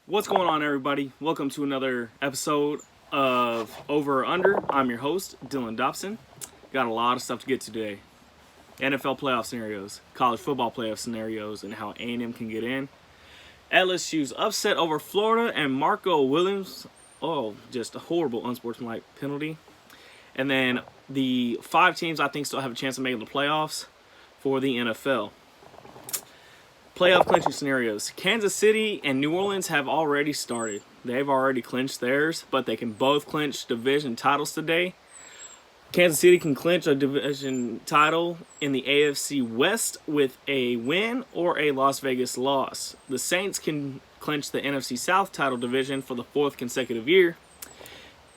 What's going on, everybody? Welcome to another episode of Over or Under. I'm your host, Dylan Dobson. Got a lot of stuff to get to today. NFL playoff scenarios, college football playoff scenarios, and how A&M can get in. LSU's upset over Florida and Marco Williams. Oh, just a horrible unsportsmanlike penalty. And then the 5 teams I think still have a chance of making the playoffs for the NFL. Playoff clinching scenarios. Kansas City and New Orleans have already started. They've already clinched theirs, but they can both clinch division titles today. Kansas City can clinch a division title in the AFC West with a win or a Las Vegas loss. The Saints can clinch the NFC South title division for the 4th consecutive year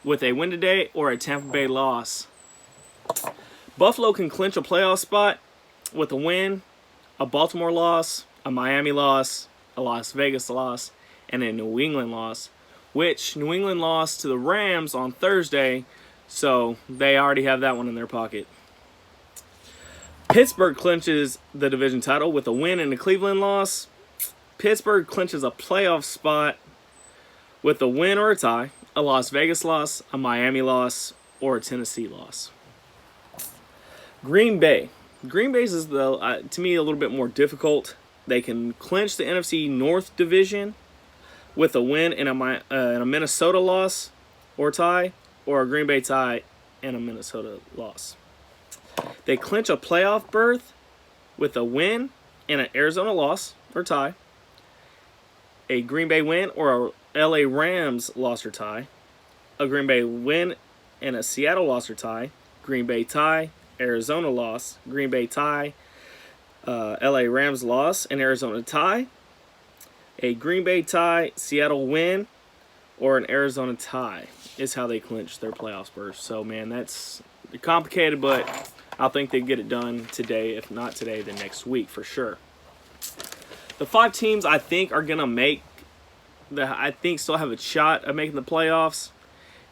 with a win today or a Tampa Bay loss. Buffalo can clinch a playoff spot with a win, a Baltimore loss, a Miami loss, a Las Vegas loss, and a New England loss, which New England lost to the Rams on Thursday, so they already have that one in their pocket. Pittsburgh clinches the division title with a win and a Cleveland loss. Pittsburgh clinches a playoff spot with a win or a tie, a Las Vegas loss, a Miami loss, or a Tennessee loss. Green Bay. Green Bay's is, to me, a little bit more difficult. They can clinch the NFC North division with a win and a Minnesota loss or tie, or a Green Bay tie and a Minnesota loss. They clinch a playoff berth with a win and an Arizona loss or tie, a Green Bay win or a LA Rams loss or tie, a Green Bay win and a Seattle loss or tie, Green Bay tie, Arizona loss, Green Bay tie, LA Rams loss, and Arizona tie, a Green Bay tie, Seattle win, or an Arizona tie is how they clinch their playoff berth. So, man, that's complicated, but I think they get it done today. If not today, then next week for sure. The 5 teams I think are going to make, I think still have a shot at making the playoffs.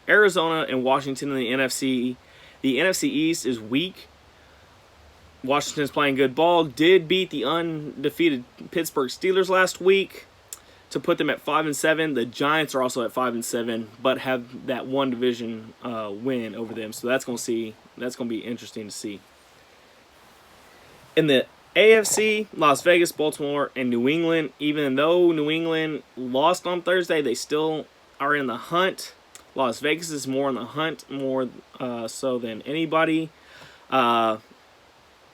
Arizona and Washington in the NFC. The NFC East is weak. Washington's playing good ball. Did beat the undefeated Pittsburgh Steelers last week to put them at 5-7. The Giants are also at 5-7, but have that one division win over them. So that's going to be interesting to see. In the AFC, Las Vegas, Baltimore, and New England. Even though New England lost on Thursday, they still are in the hunt. Las Vegas is more in the hunt, more so than anybody.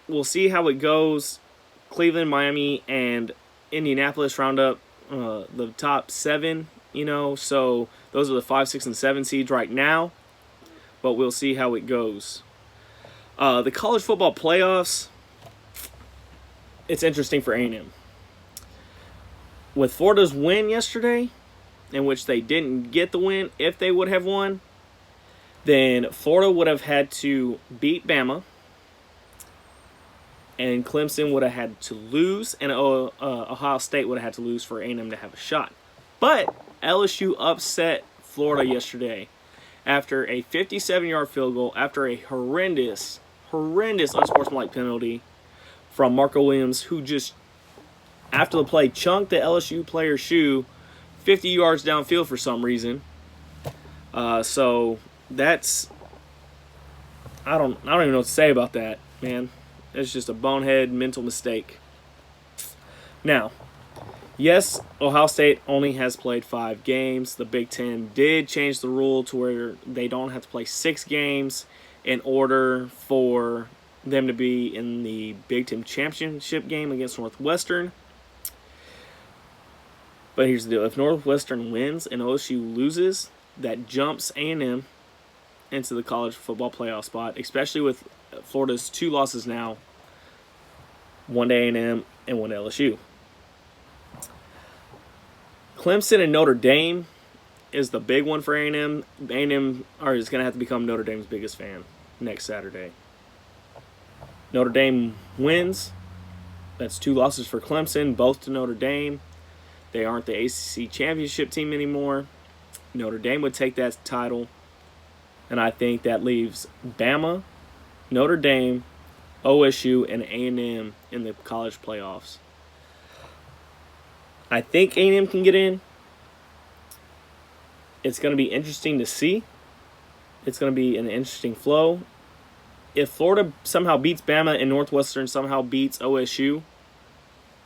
We'll see how it goes. Cleveland, Miami, and Indianapolis round up the top 7, so those are the 5, 6, and 7 seeds right now, but we'll see how it goes. The college football playoffs, it's interesting for A&M. With Florida's win yesterday, in which they didn't get the win, if they would have won, then Florida would have had to beat Bama, and Clemson would have had to lose, and Ohio State would have had to lose for A&M to have a shot. But LSU upset Florida yesterday after a 57-yard field goal, after a horrendous unsportsmanlike penalty from Marco Williams, who just, after the play, chunked the LSU player's shoe 50 yards downfield for some reason. So that's, I don't even know what to say about that, man. It's just a bonehead mental mistake. Now, yes, Ohio State only has played 5 games. The Big Ten did change the rule to where they don't have to play 6 games in order for them to be in the Big Ten championship game against Northwestern. But here's the deal. If Northwestern wins and OSU loses, that jumps A&M into the college football playoff spot, especially with Florida's 2 losses now, one to A&M and one to LSU. Clemson and Notre Dame is the big one for A&M. A&M is going to have to become Notre Dame's biggest fan next Saturday. Notre Dame wins. That's 2 losses for Clemson, both to Notre Dame. They aren't the ACC championship team anymore. Notre Dame would take that title. And I think that leaves Bama, Notre Dame, OSU, and A&M in the college playoffs. I think A&M can get in. It's going to be interesting to see. It's going to be an interesting flow. If Florida somehow beats Bama and Northwestern somehow beats OSU,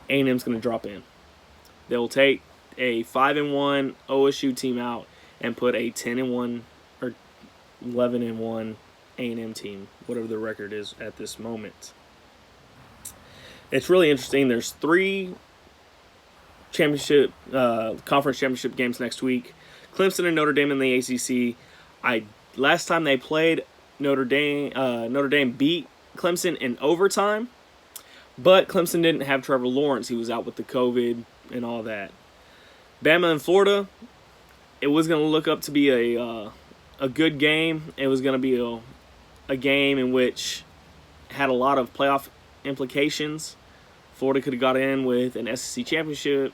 A&M's going to drop in. They'll take a 5-1 OSU team out and put a 10-1 or 11-1 A&M team, whatever the record is at this moment. It's really interesting. There's 3 conference championship games next week. Clemson and Notre Dame in the ACC. Last time they played, Notre Dame beat Clemson in overtime, but Clemson didn't have Trevor Lawrence. He was out with the COVID and all that. Bama and Florida, it was going to look up to be a good game. It was going to be a game in which had a lot of playoff implications. Florida could have got in with an SEC championship,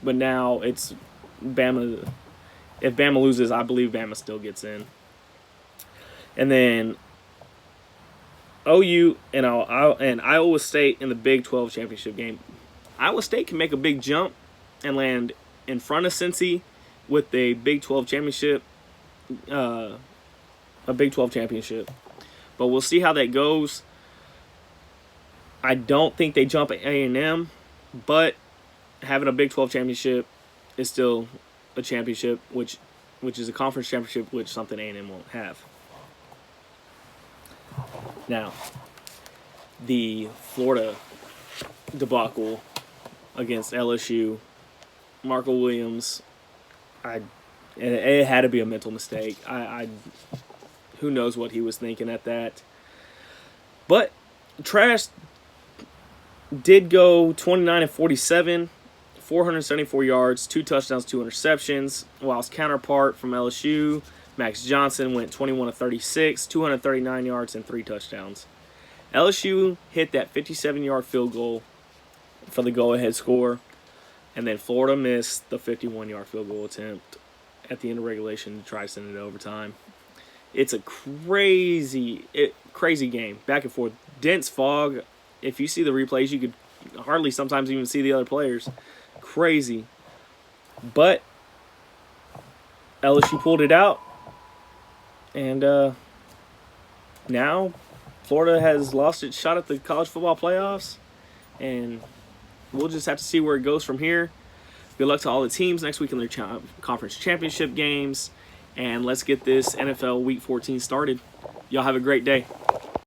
but now it's Bama. If Bama loses, I believe Bama still gets in. And then OU and Iowa State in the Big 12 championship game. Iowa State can make a big jump and land in front of Cincy with a Big 12 championship. A Big 12 championship. But we'll see how that goes. I don't think they jump at A&M, but having a Big 12 championship is still a championship, which is a conference championship, which something A&M won't have. Now, the Florida debacle against LSU, Marco Williams, it had to be a mental mistake. Who knows what he was thinking at that. But Trash did go 29-47, 474 yards, 2 touchdowns, 2 interceptions, while his counterpart from LSU, Max Johnson, went 21-36, 239 yards, and 3 touchdowns. LSU hit that 57-yard field goal for the go-ahead score, and then Florida missed the 51-yard field goal attempt at the end of regulation to try to send it to overtime. It's a crazy game, back and forth. Dense fog. If you see the replays, you could hardly sometimes even see the other players. Crazy. But LSU pulled it out. And now Florida has lost its shot at the college football playoffs. And we'll just have to see where it goes from here. Good luck to all the teams next week in their conference championship games. And let's get this NFL Week 14 started. Y'all have a great day.